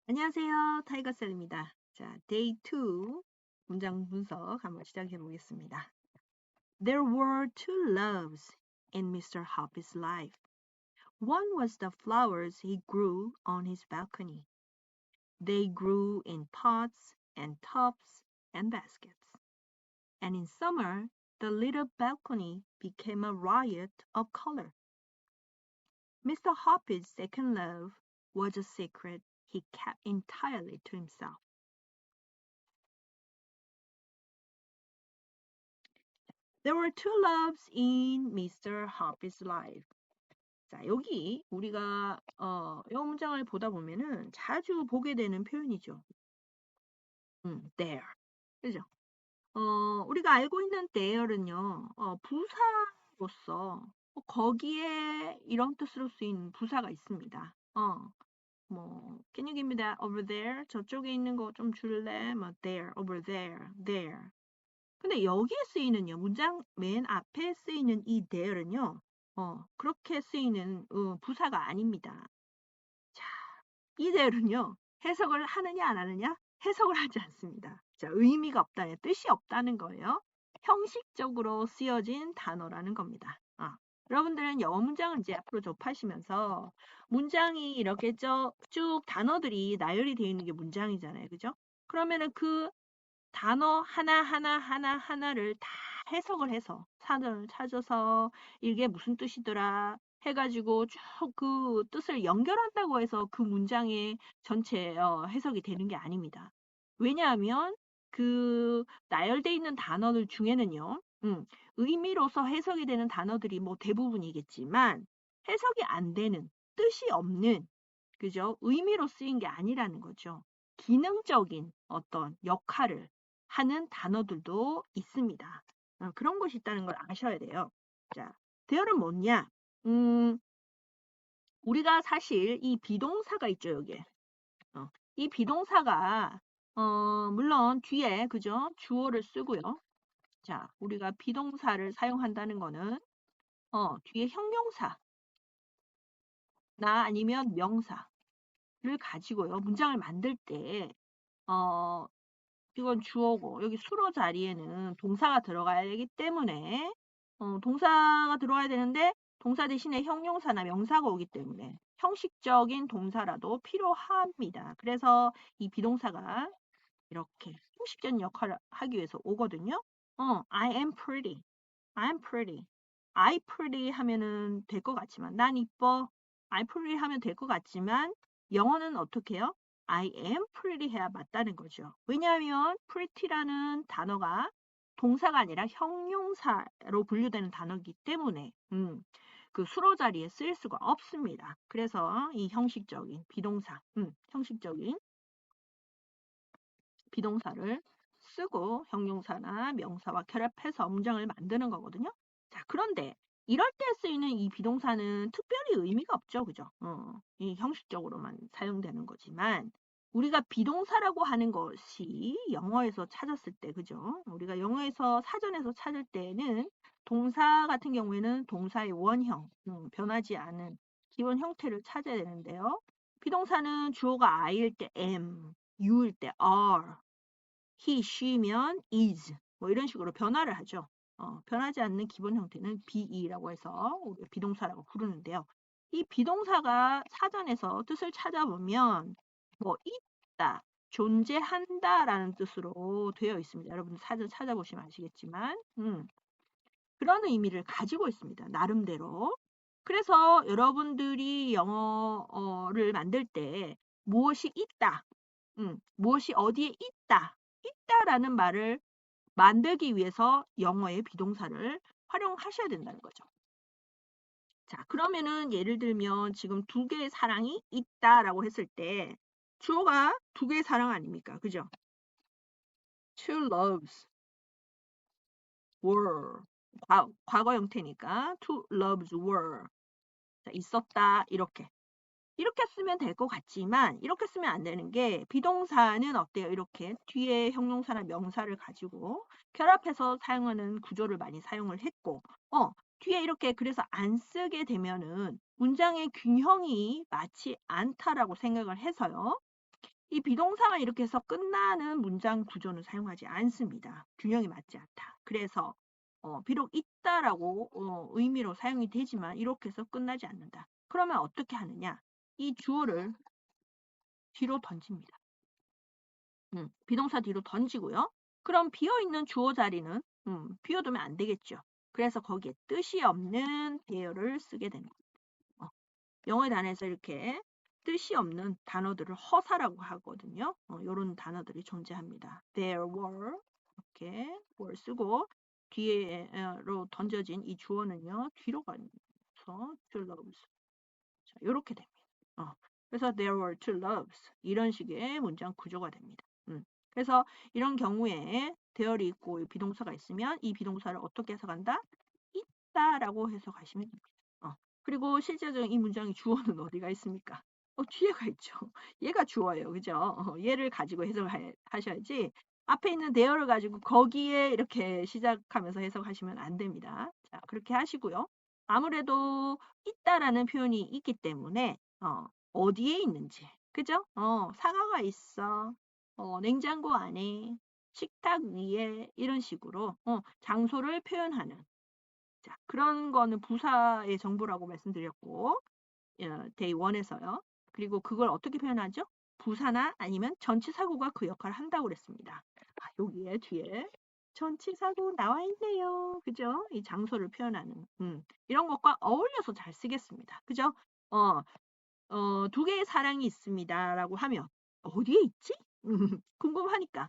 안녕하세요. 타이거셀입니다. 자, 데이 2 문장 분석 한번 시작해 보겠습니다. There were two loves in Mr. Hoppy's life. One was the flowers he grew on his balcony. They grew in pots and tubs and baskets. And in summer, the little balcony became a riot of color. Mr. Hoppy's second love was a secret he kept entirely to himself. There were two loves in Mr. Hoppy's life. 자, 여기 우리가 이 문장을 보다 보면은 자주 보게 되는 표현이죠. there. 그죠? 우리가 알고 있는 there는요, 부사로서 거기에 이런 뜻으로 쓰인 부사가 있습니다. can you give me that over there? 저쪽에 있는 거 좀 줄래? 뭐 there, over there, there. 근데 여기에 쓰이는요, 문장 맨 앞에 쓰이는 이 there는요, 그렇게 쓰이는 부사가 아닙니다. 자, 이 there는요, 해석을 하느냐 안 하느냐? 해석을 하지 않습니다. 자, 의미가 없다는 뜻이 없다는 거예요. 형식적으로 쓰여진 단어라는 겁니다. 여러분들은 영어 문장을 이제 앞으로 접하시면서 문장이 이렇게 쭉 단어들이 나열이 되어 있는 게 문장이잖아요. 그죠? 그러면은 그 단어 하나를 다 해석을 해서 사전을 찾아서 이게 무슨 뜻이더라 해가지고 쭉 그 뜻을 연결한다고 해서 그 문장의 전체 해석이 되는 게 아닙니다. 왜냐하면 그 나열돼 있는 단어들 중에는요, 의미로서 해석이 되는 단어들이 뭐 대부분이겠지만 해석이 안 되는 뜻이 없는 그죠? 의미로 쓰인 게 아니라는 거죠. 기능적인 어떤 역할을 하는 단어들도 있습니다. 그런 것이 있다는 걸 아셔야 돼요. 자, 대열은 뭐냐? 우리가 사실 이 비동사가 있죠, 여기에. 이 비동사가 물론 뒤에 그죠? 주어를 쓰고요. 자, 우리가 비동사를 사용한다는 거는 뒤에 형용사나 아니면 명사를 가지고요. 문장을 만들 때 이건 주어고 여기 수로 자리에는 동사가 들어가야 되기 때문에 동사가 들어가야 되는데 동사 대신에 형용사나 명사가 오기 때문에 형식적인 동사라도 필요합니다. 그래서 이 비동사가 이렇게 형식적인 역할을 하기 위해서 오거든요. I am pretty. I'm pretty. I pretty 하면은 될 것 같지만 난 이뻐. I pretty 하면 될 것 같지만 영어는 어떻게 해요? I am pretty 해야 맞다는 거죠. 왜냐하면 pretty라는 단어가 동사가 아니라 형용사로 분류되는 단어이기 때문에 그 수로 자리에 쓰일 수가 없습니다. 그래서 이 형식적인 비동사, 형식적인 비동사를 쓰고 형용사나 명사와 결합해서 문장을 만드는 거거든요. 자, 그런데 이럴 때 쓰이는 이 비동사는 특별히 의미가 없죠. 그죠? 이 형식적으로만 사용되는 거지만 우리가 비동사라고 하는 것이 영어에서 찾았을 때, 그죠? 우리가 영어에서 사전에서 찾을 때는 동사 같은 경우에는 동사의 원형, 변하지 않은 기본 형태를 찾아야 되는데요. 비동사는 주어가 I일 때 am, you일 때 are, he, she면 is 뭐 이런 식으로 변화를 하죠. 변하지 않는 기본 형태는 be라고 해서 우리가 비동사라고 부르는데요. 이 비동사가 사전에서 뜻을 찾아보면 뭐 있다, 존재한다라는 뜻으로 되어 있습니다. 여러분 사전 찾아보시면 아시겠지만 그런 의미를 가지고 있습니다. 나름대로. 그래서 여러분들이 영어를 만들 때 무엇이 있다, 무엇이 어디에 있다, 있다라는 말을 만들기 위해서 영어의 비동사를 활용하셔야 된다는 거죠. 자, 그러면은 예를 들면 지금 두 개의 사랑이 있다라고 했을 때 주어가 두 개의 사랑 아닙니까? 그죠? Two loves were 과거 형태니까 two loves were 자, 있었다 이렇게 쓰면 될 것 같지만 이렇게 쓰면 안 되는 게 비동사는 어때요? 이렇게 뒤에 형용사나 명사를 가지고 결합해서 사용하는 구조를 많이 사용을 했고 뒤에 이렇게 그래서 안 쓰게 되면은 문장의 균형이 맞지 않다라고 생각을 해서요. 이 비동사만 이렇게 해서 끝나는 문장 구조는 사용하지 않습니다. 균형이 맞지 않다. 그래서 비록 있다라고 의미로 사용이 되지만 이렇게 해서 끝나지 않는다. 그러면 어떻게 하느냐? 이 주어를 뒤로 던집니다. 비동사 뒤로 던지고요. 그럼 비어있는 주어 자리는 비워두면 안 되겠죠. 그래서 거기에 뜻이 없는 대어를 쓰게 됩니다. 영어의 단어에서 이렇게 뜻이 없는 단어들을 허사라고 하거든요. 이런 단어들이 존재합니다. There were 이렇게 were 쓰고 뒤에로 던져진 이 주어는요. 뒤로 가서 two loves 이렇게 됩니다. 그래서 there were two loves 이런 식의 문장 구조가 됩니다. 그래서 이런 경우에 there이 있고 비동사가 있으면 이 비동사를 어떻게 해석한다? 있다라고 해석하시면 됩니다. 그리고 실제적인 이 문장의 주어는 어디가 있습니까? 뒤에가 있죠. 얘가 주어예요. 그죠? 얘를 가지고 해석하셔야지 앞에 있는 there를 가지고 거기에 이렇게 시작하면서 해석하시면 안 됩니다. 자, 그렇게 하시고요. 아무래도 있다라는 표현이 있기 때문에 어디에 있는지 그죠? 사과가 있어. 냉장고 안에 식탁 위에 이런 식으로 장소를 표현하는 자, 그런 거는 부사의 정보라고 말씀드렸고 데이 1에서요. 그리고 그걸 어떻게 표현하죠? 부사나 아니면 전치사구가 그 역할을 한다고 그랬습니다. 여기에 뒤에 전치사구 나와 있네요. 그죠? 이 장소를 표현하는 이런 것과 어울려서 잘 쓰겠습니다. 그죠? 두 개의 사랑이 있습니다라고 하면 어디에 있지? 궁금하니까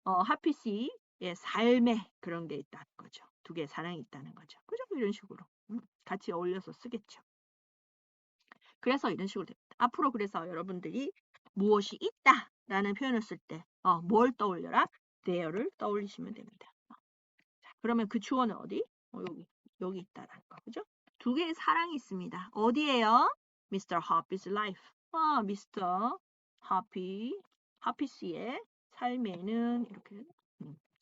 하피 씨의 삶에 그런 게 있다는 거죠. 두 개의 사랑이 있다는 거죠. 그죠? 이런 식으로 같이 어울려서 쓰겠죠. 그래서 이런 식으로 됩니다. 앞으로 그래서 여러분들이 무엇이 있다라는 표현을 쓸 때 뭘 떠올려라? there를 떠올리시면 됩니다. 자, 그러면 그 주어는 어디? 여기 있다라는 거. 그죠? 두 개의 사랑이 있습니다. 어디에요? Mr. Hoppy's life. Mr. Hoppy 씨의 삶에는 이렇게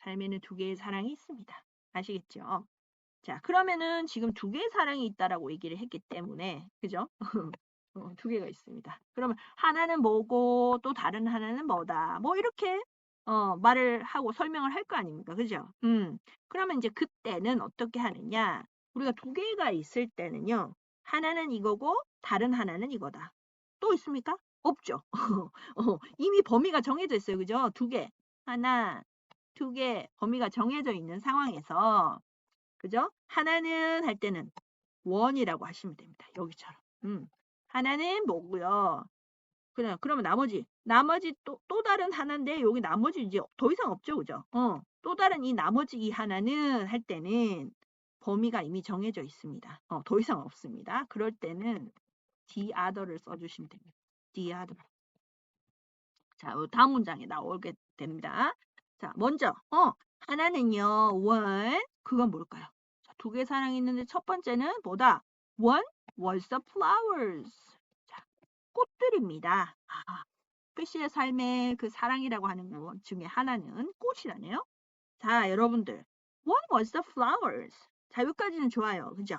삶에는 두 개의 사랑이 있습니다. 아시겠죠? 자, 그러면은 지금 두 개의 사랑이 있다라고 얘기를 했기 때문에 그죠? 두 개가 있습니다. 그러면 하나는 뭐고 또 다른 하나는 뭐다. 뭐 이렇게 말을 하고 설명을 할 거 아닙니까? 그죠? 그러면 이제 그때는 어떻게 하느냐? 우리가 두 개가 있을 때는요. 하나는 이거고 다른 하나는 이거다. 또 있습니까? 없죠. 이미 범위가 정해져 있어요. 그죠? 두 개. 하나, 두 개 범위가 정해져 있는 상황에서 그죠? 하나는 할 때는 원이라고 하시면 됩니다. 여기처럼. 하나는 뭐고요? 그러면 나머지 또 다른 하나인데 여기 나머지 이제 더 이상 없죠, 그죠? 또 다른 이 나머지 이 하나는 할 때는 범위가 이미 정해져 있습니다. 더 이상 없습니다. 그럴 때는 the other를 써주시면 됩니다. the other. 자, 다음 문장에 나오게 됩니다. 자, 먼저 하나는요, one 그건 뭘까요? 자, 두 개 사랑이 있는데 첫 번째는 뭐다? One was the flowers. 자, 꽃들입니다. 피시의 삶의 그 사랑이라고 하는 것 중에 하나는 꽃이라네요. 자, 여러분들. One was the flowers. 자, 여기까지는 좋아요. 그죠?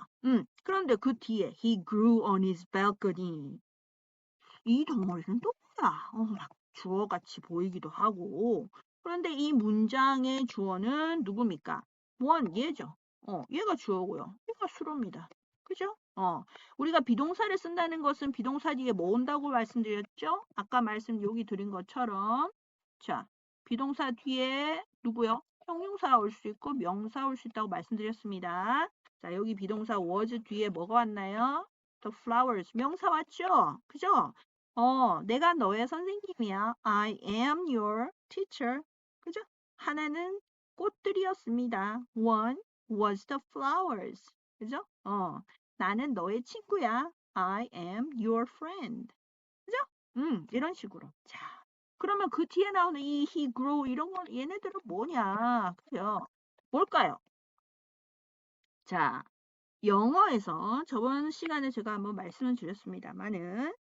그런데 그 뒤에 he grew on his balcony. 이 덩어리는 또 뭐야? 막 주어같이 보이기도 하고. 그런데 이 문장의 주어는 누굽니까? one, 얘죠. 얘가 주어고요. 얘가 수로입니다. 그죠? 우리가 비동사를 쓴다는 것은 비동사 뒤에 뭐 온다고 말씀드렸죠? 아까 여기 드린 것처럼. 자, 비동사 뒤에 누구요? 형용사 올 수 있고 명사 올 수 있다고 말씀드렸습니다. 자, 여기 비동사 was 뒤에 뭐가 왔나요? The flowers. 명사 왔죠? 그죠? 내가 너의 선생님이야. I am your teacher. 그죠? 하나는 꽃들이었습니다. One was the flowers. 그죠? 나는 너의 친구야. I am your friend. 그죠? 이런 식으로. 자, 그러면 그 뒤에 나오는 이 he grew 이런 건 얘네들은 뭐냐? 그죠? 뭘까요? 자, 영어에서 저번 시간에 제가 한번 말씀을 드렸습니다만은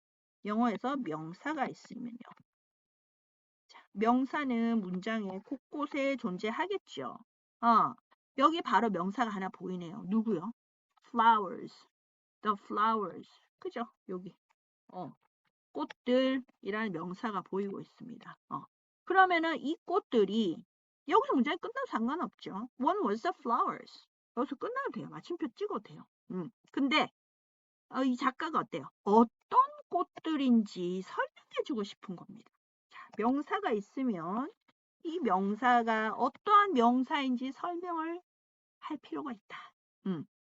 영어에서 명사가 있으면요. 자, 명사는 문장의 곳곳에 존재하겠죠. 여기 바로 명사가 하나 보이네요. 누구요? flowers. the flowers. 그죠? 여기. 꽃들이라는 명사가 보이고 있습니다. 그러면은 이 꽃들이 여기서 문장이 끝나도 상관없죠. One was the flowers. 여기서 끝나도 돼요. 마침표 찍어도 돼요. 근데 이 작가가 어때요? 어떤 꽃들인지 설명해주고 싶은 겁니다. 자, 명사가 있으면 이 명사가 어떠한 명사인지 설명을 할 필요가 있다.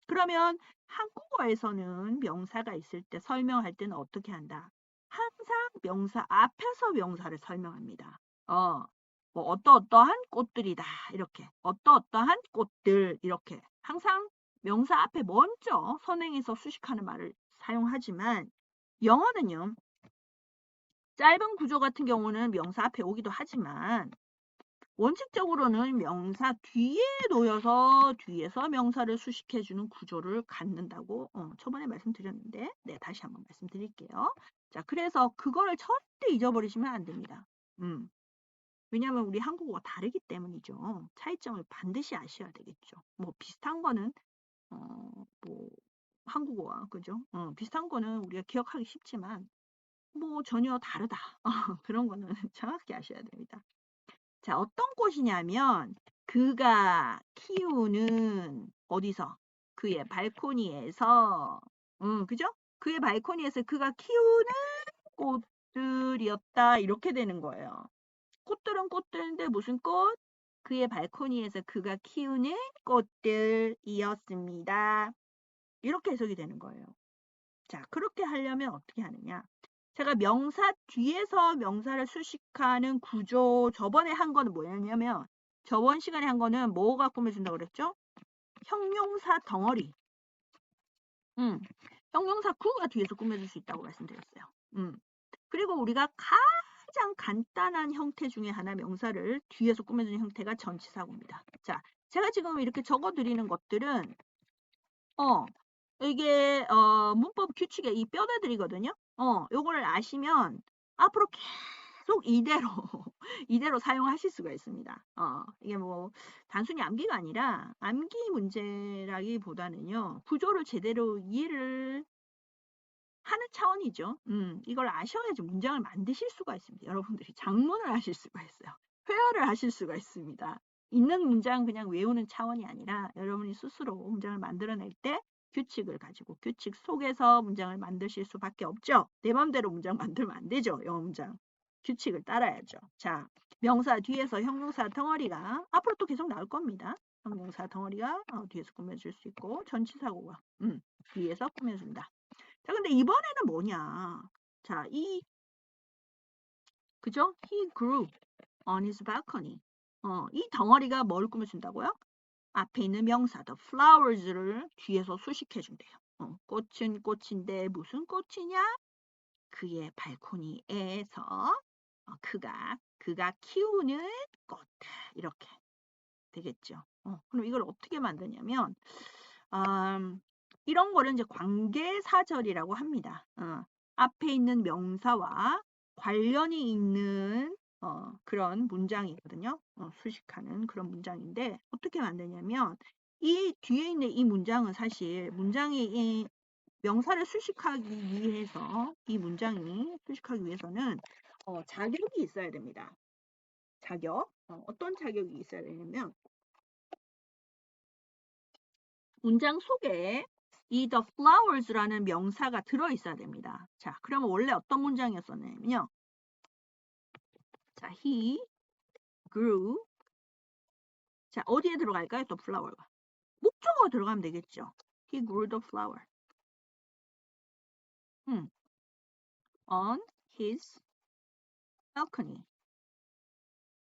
그러면 한국어에서는 명사가 있을 때 설명할 때는 어떻게 한다? 항상 명사 앞에서 명사를 설명합니다. 뭐 어떠어떠한 꽃들이다. 이렇게. 어떠어떠한 꽃들. 이렇게. 항상 명사 앞에 먼저 선행해서 수식하는 말을 사용하지만 영어는요. 짧은 구조 같은 경우는 명사 앞에 오기도 하지만 원칙적으로는 명사 뒤에 놓여서 뒤에서 명사를 수식해주는 구조를 갖는다고 초반에 말씀드렸는데 네, 다시 한번 말씀드릴게요. 자, 그래서 그거를 절대 잊어버리시면 안 됩니다. 왜냐하면 우리 한국어가 다르기 때문이죠. 차이점을 반드시 아셔야 되겠죠. 뭐 비슷한 거는 뭐 한국어와 그죠? 비슷한 거는 우리가 기억하기 쉽지만 뭐 전혀 다르다. 그런 거는 정확히 아셔야 됩니다. 자, 어떤 꽃이냐면 그가 키우는 어디서? 그의 발코니에서 그죠? 그의 발코니에서 그가 키우는 꽃들이었다. 이렇게 되는 거예요. 꽃들은 꽃들인데 무슨 꽃? 그의 발코니에서 그가 키우는 꽃들이었습니다. 이렇게 해석이 되는 거예요. 자, 그렇게 하려면 어떻게 하느냐? 제가 명사 뒤에서 명사를 수식하는 구조 저번에 한 거는 뭐였냐면 저번 시간에 한 거는 뭐가 꾸며준다고 그랬죠? 형용사 덩어리. 형용사 구가 뒤에서 꾸며줄 수 있다고 말씀드렸어요. 그리고 우리가 가장 간단한 형태 중에 하나 명사를 뒤에서 꾸며주는 형태가 전치사구입니다. 자, 제가 지금 이렇게 적어드리는 것들은 이게 문법 규칙의 이 뼈대들이거든요. 요거를 아시면 앞으로 계속 이대로 이대로 사용하실 수가 있습니다. 이게 뭐 단순히 암기가 아니라 암기 문제라기보다는요. 구조를 제대로 이해를 하는 차원이죠. 이걸 아셔야지 문장을 만드실 수가 있습니다. 여러분들이 장문을 하실 수가 있어요. 회화를 하실 수가 있습니다. 있는 문장 그냥 외우는 차원이 아니라 여러분이 스스로 문장을 만들어낼 때 규칙을 가지고 규칙 속에서 문장을 만드실 수밖에 없죠. 내 맘대로 문장 만들면 안 되죠. 영어 문장. 규칙을 따라야죠. 자, 명사 뒤에서 형용사 덩어리가 앞으로 또 계속 나올 겁니다. 형용사 덩어리가 뒤에서 꾸며줄 수 있고 전치사고가 뒤에서 꾸며준다. 자, 근데 이번에는 뭐냐? 자, 그죠? He grew on his balcony. 이 덩어리가 뭘 꾸며준다고요? 앞에 있는 명사, the flowers를 뒤에서 수식해준대요. 꽃은 꽃인데 무슨 꽃이냐? 그의 발코니에서 그가 키우는 꽃. 이렇게 되겠죠. 그럼 이걸 어떻게 만드냐면, 이런 거를 이제 관계사절이라고 합니다. 앞에 있는 명사와 관련이 있는 그런 문장이거든요. 수식하는 그런 문장인데 어떻게 만드냐면 이 뒤에 있는 이 문장은 사실 문장이 명사를 수식하기 위해서 이 문장이 수식하기 위해서는 자격이 있어야 됩니다. 자격. 어떤 자격이 있어야 되냐면 문장 속에 이 the flowers라는 명사가 들어있어야 됩니다. 자, 그러면 원래 어떤 문장이었었냐면요. 자, he grew. 자, 어디에 들어갈까요? 또 flower가. 목적어가 들어가면 되겠죠. He grew the flower. On his balcony.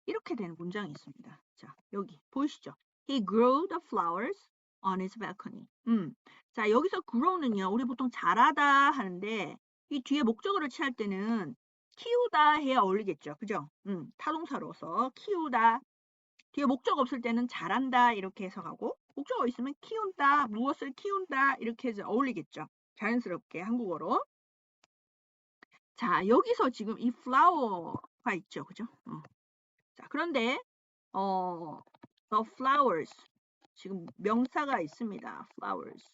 이렇게 되는 문장이 있습니다. 자, 여기 보이시죠? He grew the flowers on his balcony. 자, 여기서 grow는요. 우리 보통 자라다 하는데 이 뒤에 목적어를 취할 때는 키우다 해야 어울리겠죠. 그죠? 타동사로서 키우다. 뒤에 목적어 없을 때는 잘한다 이렇게 해석하고 목적어 있으면 키운다, 무엇을 키운다 이렇게 해서 어울리겠죠. 자연스럽게 한국어로. 자, 여기서 지금 이 flower가 있죠. 그죠? 자, 그런데 the flowers 지금 명사가 있습니다. flowers.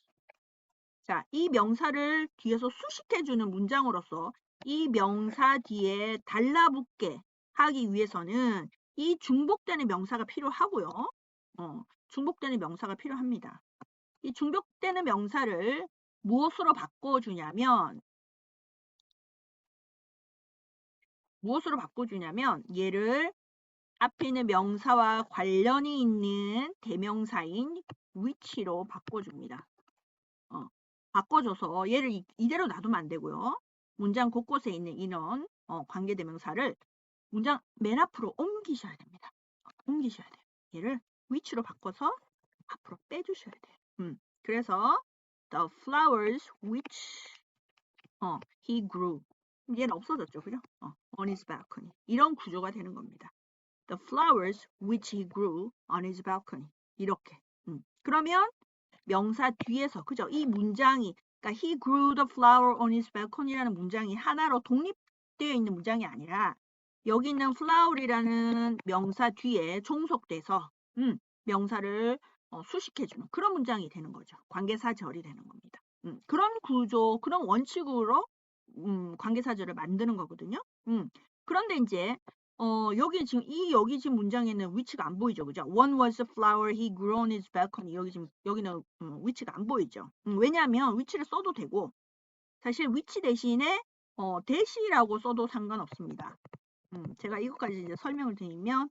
자, 이 명사를 뒤에서 수식해주는 문장으로서 이 명사 뒤에 달라붙게 하기 위해서는 이 중복되는 명사가 필요하고요. 중복되는 명사가 필요합니다. 이 중복되는 명사를 무엇으로 바꿔주냐면 얘를 앞에 있는 명사와 관련이 있는 대명사인 which로 바꿔줍니다. 바꿔줘서 얘를 이대로 놔두면 안 되고요. 문장 곳곳에 있는 이런 관계대명사를 문장 맨 앞으로 옮기셔야 됩니다. 옮기셔야 돼요. 얘를 which로 바꿔서 앞으로 빼주셔야 돼요. 그래서 the flowers which he grew. 얘는 없어졌죠. 그죠? on his balcony. 이런 구조가 되는 겁니다. The flowers which he grew on his balcony. 이렇게. 그러면 명사 뒤에서 그죠? 이 문장이 그러니까 he grew the flower on his balcony라는 문장이 하나로 독립되어 있는 문장이 아니라 여기 있는 flower이라는 명사 뒤에 종속돼서 명사를 수식해주는 그런 문장이 되는 거죠. 관계사절이 되는 겁니다. 그런 구조, 그런 원칙으로 관계사절을 만드는 거거든요. 그런데 이제 여기 지금 문장에는 위치가 안 보이죠. 그죠? One was a flower he grew on his balcony. 여기는 위치가 안 보이죠. 왜냐하면 위치를 써도 되고 사실 위치 대신에 대시라고 써도 상관없습니다. 제가 이것까지 이제 설명을 드리면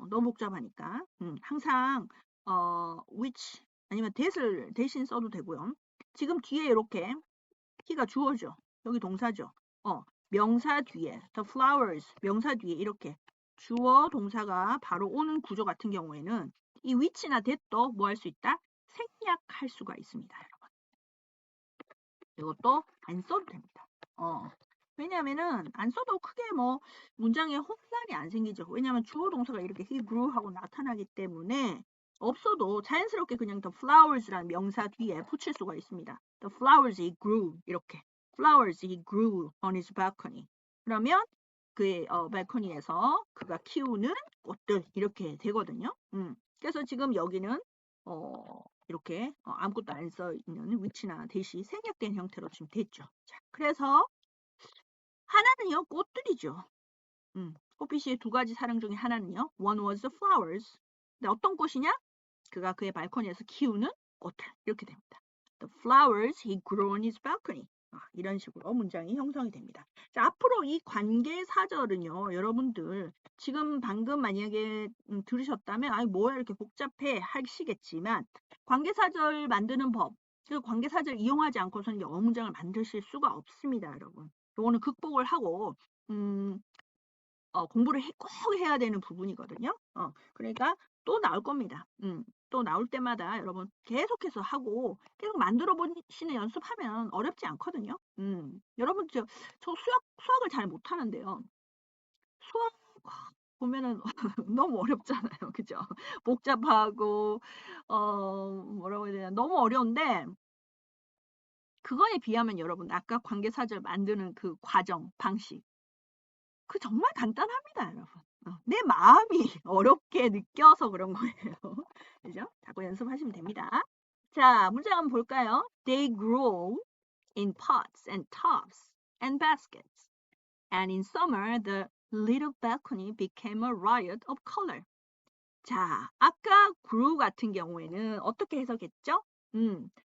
너무 복잡하니까 항상 which 아니면 that을 대신 써도 되고요. 지금 뒤에 이렇게 he가 주어죠. 여기 동사죠. 명사 뒤에 the flowers 명사 뒤에 이렇게 주어 동사가 바로 오는 구조 같은 경우에는 이 which나 that도 뭐 할 수 있다? 생략할 수가 있습니다. 여러분. 이것도 안 써도 됩니다. 왜냐면은 안 써도 크게 뭐 문장에 혼란이 안 생기죠. 왜냐면 주어 동사가 이렇게 he grew 하고 나타나기 때문에 없어도 자연스럽게 그냥 the flowers라는 명사 뒤에 붙일 수가 있습니다. The flowers he grew 이렇게 flowers he grew on his balcony. 그러면 그의 발코니에서 그가 키우는 꽃들 이렇게 되거든요. 그래서 지금 여기는 이렇게 아무것도 안 써 있는 위치나 대시 생략된 형태로 지금 됐죠. 자, 그래서 하나는요 꽃들이죠. 꽃빛이 두 가지 사랑 중에 하나는요. One was the flowers. 근데 어떤 꽃이냐? 그가 그의 발코니에서 키우는 꽃들 이렇게 됩니다. The flowers he grew on his balcony. 이런 식으로 문장이 형성이 됩니다. 자, 앞으로 이 관계사절은요. 여러분들 지금 방금 만약에 들으셨다면 아이 뭐야 이렇게 복잡해 하시겠지만 관계사절 만드는 법 그 관계사절 이용하지 않고서는 영어 문장을 만드실 수가 없습니다. 여러분. 요거는 극복을 하고 공부를 꼭 해야 되는 부분이거든요. 그러니까 또 나올 겁니다. 또 나올 때마다 여러분 계속해서 하고 계속 만들어 보시는 연습하면 어렵지 않거든요. 여러분 저 수학을 잘 못하는데요. 수학 보면은 너무 어렵잖아요. 그죠? 복잡하고 뭐라고 해야 되나 너무 어려운데 그거에 비하면 여러분 아까 관계사절 만드는 그 과정 방식 그 정말 간단합니다, 여러분. 내 마음이 어렵게 느껴서 그런 거예요. 그죠? 자꾸 연습하시면 됩니다. 자, 문제 한번 볼까요? They grow in pots and tubs and baskets. And in summer, the little balcony became a riot of color. 자, 아까 grew 같은 경우에는 어떻게 해석했죠?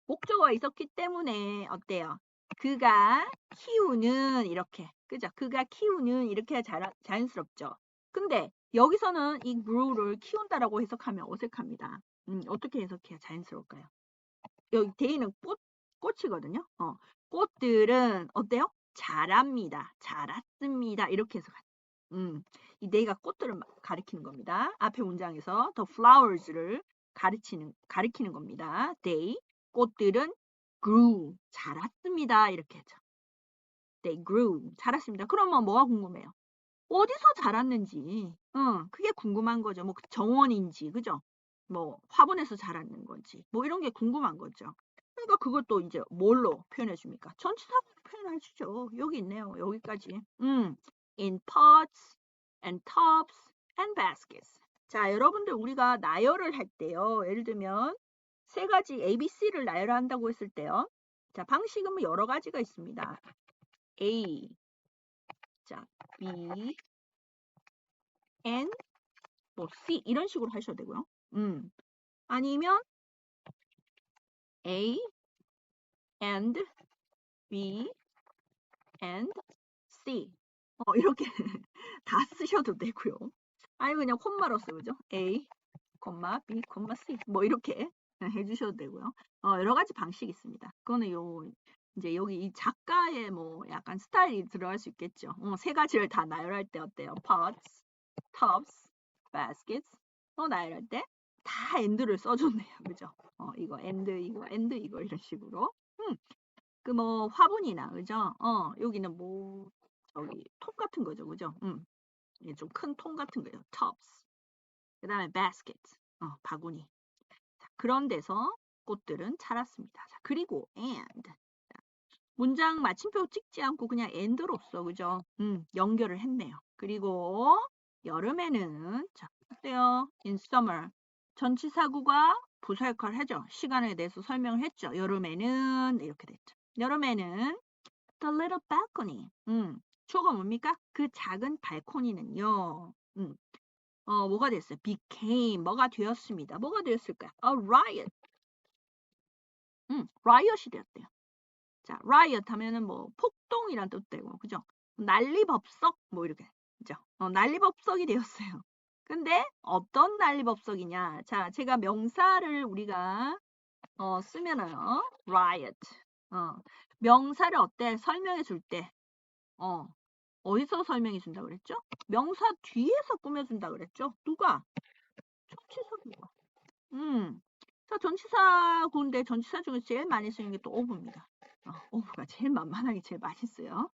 목적어가 있었기 때문에 어때요? 그가 키우는 이렇게 그죠? 그가 키우는 이렇게 자연스럽죠. 근데 여기서는 이 grew를 키운다라고 해석하면 어색합니다. 어떻게 해석해야 자연스러울까요? 여기 데이는 꽃이거든요. 꽃들은 어때요? 자랍니다. 자랐습니다. 이렇게 해석하죠. 이 데이가 꽃들을 가리키는 겁니다. 앞에 문장에서 the flowers를 가리키는 겁니다. they 꽃들은 grew 자랐습니다. 이렇게 하죠. they grew 자랐습니다. 그러면 뭐가 궁금해요? 어디서 자랐는지 그게 궁금한 거죠. 뭐 정원인지 그죠? 뭐 화분에서 자랐는 건지 뭐 이런 게 궁금한 거죠. 그러니까 그것도 이제 뭘로 표현해 줍니까? 전치사로 표현해 주죠. 여기 있네요. 여기까지. in pots and tubs and baskets. 자, 여러분들 우리가 나열을 할 때요. 예를 들면 세 가지 ABC를 나열한다고 했을 때요. 자, 방식은 뭐 여러 가지가 있습니다. A, 자, B and 뭐 C 이런 식으로 하셔도 되고요. 아니면 A and B and C 이렇게 다 쓰셔도 되고요. 아니 그냥 콤마로 쓰죠. A, B, C 뭐 이렇게 해주셔도 되고요. 여러 가지 방식이 있습니다. 그거는 이제 여기 이 작가의 뭐 약간 스타일이 들어갈 수 있겠죠. 세 가지를 다 나열할 때 어때요? pots, tubs, baskets 나열할 때 다 and를 써줬네요. 그죠? 이거 이거 이런 식으로. 그 뭐 화분이나 그죠? 여기는 뭐 저기 통 같은 거죠. 그죠? 이게 좀 큰 통 같은 거예요. tubs. 그다음에 basket. 바구니. 자, 그런 데서 꽃들은 자랐습니다. 자, 그리고 and. 문장 마침표 찍지 않고 그냥 and로써 그죠? 연결을 했네요. 그리고 여름에는 자, 어때요? in summer. 전치사구가 부사 역할을 하죠. 시간에 대해서 설명을 했죠. 여름에는 이렇게 됐죠. 여름에는 the little balcony. 주어가 뭡니까? 그 작은 발코니는요. 뭐가 됐어요? became. 뭐가 되었습니다. 뭐가 되었을까요? A riot. riot이 되었대요. 자, riot 하면은 뭐 폭동이란 뜻도 되고, 그죠? 난리법석 뭐 이렇게, 그죠? 난리법석이 되었어요. 근데 어떤 난리법석이냐? 자, 제가 명사를 우리가 쓰면은요, riot. 명사를 어때? 설명해 줄 때, 어디서 설명해 준다 그랬죠? 명사 뒤에서 꾸며준다 그랬죠? 누가? 전치사구가. 자, 전치사구인데 전치사 중에 제일 많이 쓰는 게 또 ove입니다. ove가 제일 만만하게 제일 많이 써요.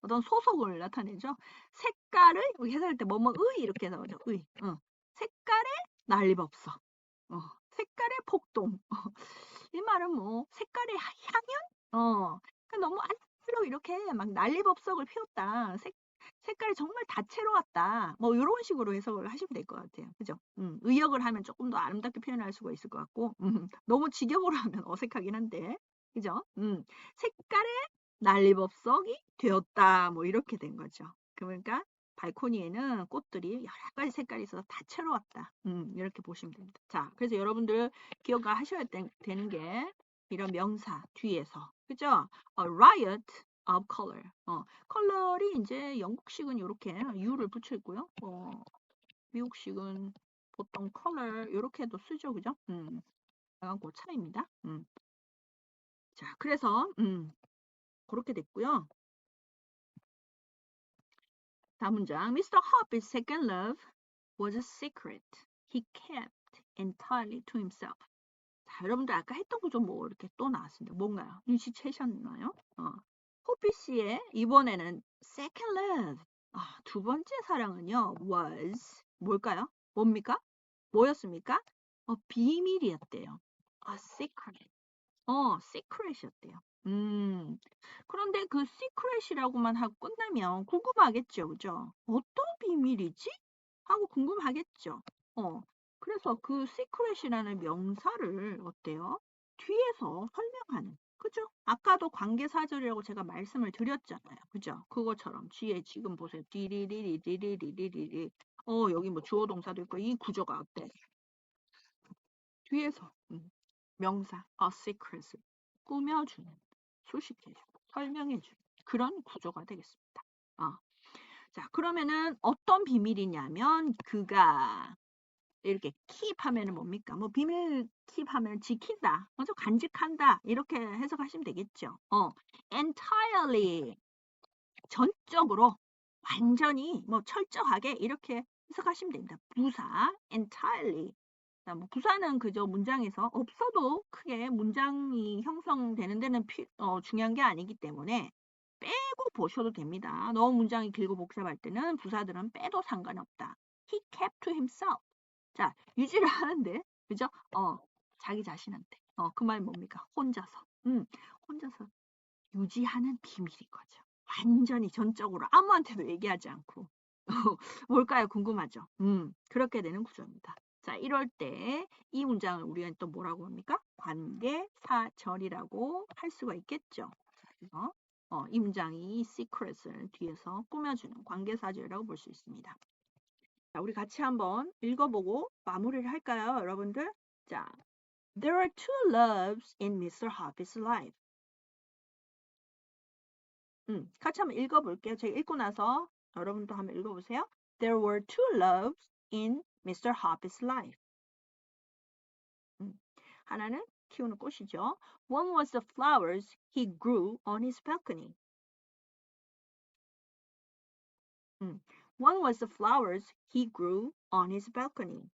어떤 소속을 나타내죠. 색깔을 여기 해석할 때 뭐뭐의 이렇게 나오죠. 의. 색깔의 난리법석. 색깔의 폭동. 이 말은 뭐 색깔의 향연? 그러니까 너무 안으로 이렇게 막 난리법석을 피웠다. 색깔이 정말 다채로웠다. 뭐 이런 식으로 해석을 하시면 될 것 같아요. 그죠? 의역을 하면 조금 더 아름답게 표현할 수가 있을 것 같고 너무 직역으로 하면 어색하긴 한데 그죠? 색깔의 난리법석이 되었다. 뭐 이렇게 된 거죠. 그러니까 발코니에는 꽃들이 여러 가지 색깔이 있어서 다채로웠다. 이렇게 보시면 됩니다. 자, 그래서 여러분들 기억하셔야 되는 게 이런 명사 뒤에서 그죠? A riot of color. 컬러리 이제 영국식은 이렇게 U를 붙여 있고요. 미국식은 보통 컬러 이렇게도 쓰죠, 그죠? 약간 그 차이입니다. 자, 그래서 그렇게 됐고요. 다음 문장. Mr. Hopp's second love was a secret he kept entirely to himself. 자, 여러분들 아까 했던 거 좀 뭐 이렇게 또 나왔습니다. 뭔가요? 눈치채셨나요? 호피 씨의 이번에는 second love. 두 번째 사랑은요. was 뭘까요? 뭡니까? 뭐였습니까? 비밀이었대요. A secret. secret이었대요. 그런데 그 secret이라고만 하고 끝나면 궁금하겠죠, 그죠? 어떤 비밀이지? 하고 궁금하겠죠. 그래서 그 secret이라는 명사를 어때요? 뒤에서 설명하는. 그죠? 아까도 관계사절이라고 제가 말씀을 드렸잖아요. 그죠? 그것처럼 뒤에 지금 보세요. 디리리리리리리리리. 여기 뭐 주어 동사도 있고 이 구조가 어때? 뒤에서 명사 a secret을 꾸며주는, 수식해주는, 설명해주는 그런 구조가 되겠습니다. 자, 그러면은 어떤 비밀이냐면 그가 이렇게 keep하면은 뭡니까? 뭐 비밀 keep하면 지킨다, 먼저 간직한다 이렇게 해석하시면 되겠죠. entirely 전적으로 완전히 뭐 철저하게 이렇게 해석하시면 됩니다. 부사 entirely. 뭐 부사는 그저 문장에서 없어도 크게 문장이 형성되는 데는 중요한 게 아니기 때문에 빼고 보셔도 됩니다. 너무 문장이 길고 복잡할 때는 부사들은 빼도 상관없다. He kept to himself. 자, 유지를 하는데, 그죠? 자기 자신한테. 그 말 뭡니까? 혼자서. 혼자서 유지하는 비밀인 거죠. 완전히 전적으로 아무한테도 얘기하지 않고. 뭘까요? 궁금하죠? 그렇게 되는 구조입니다. 자, 이럴 때 이 문장을 우리가 또 뭐라고 합니까? 관계사절이라고 할 수가 있겠죠. 그래서 이 문장이 secret을 뒤에서 꾸며주는 관계사절이라고 볼 수 있습니다. 자, 우리 같이 한번 읽어보고 마무리를 할까요, 여러분들? 자, There are two loves in Mr. Hoppy's life. 같이 한번 읽어볼게요. 제가 읽고 나서 여러분도 한번 읽어보세요. There were two loves in Mr. Hoppy's life. 하나는 키우는 꽃이죠. One was the flowers he grew on his balcony. One was the flowers he grew on his balcony.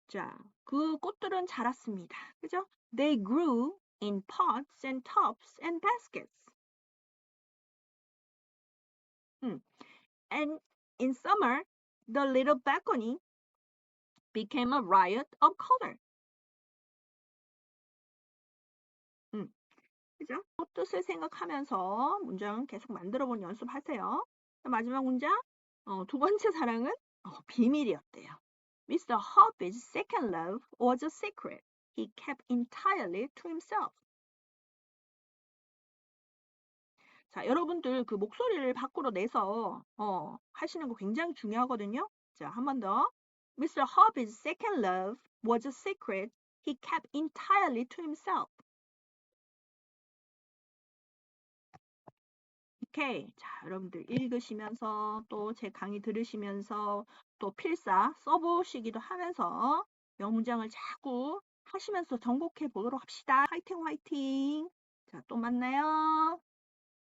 자, 그 꽃들은 자랐습니다. 그죠? They grew in pots and tubs and baskets. And in summer, the little balcony became a riot of color. 그죠? 뜻을 생각하면서 문장 계속 만들어본 연습하세요. 마지막 문장, 두 번째 사랑은 비밀이었대요. Mr. Hoppy's second love was a secret he kept entirely to himself. 자, 여러분들 그 목소리를 밖으로 내서 하시는 거 굉장히 중요하거든요. 자, 한 번 더. Mr. Hoppy's second love was a secret he kept entirely to himself. 오케이. 자, 여러분들 읽으시면서 또 제 강의 들으시면서 또 필사 써보시기도 하면서 영어 문장을 자꾸 하시면서 정복해 보도록 합시다. 화이팅 화이팅. 자, 또 만나요.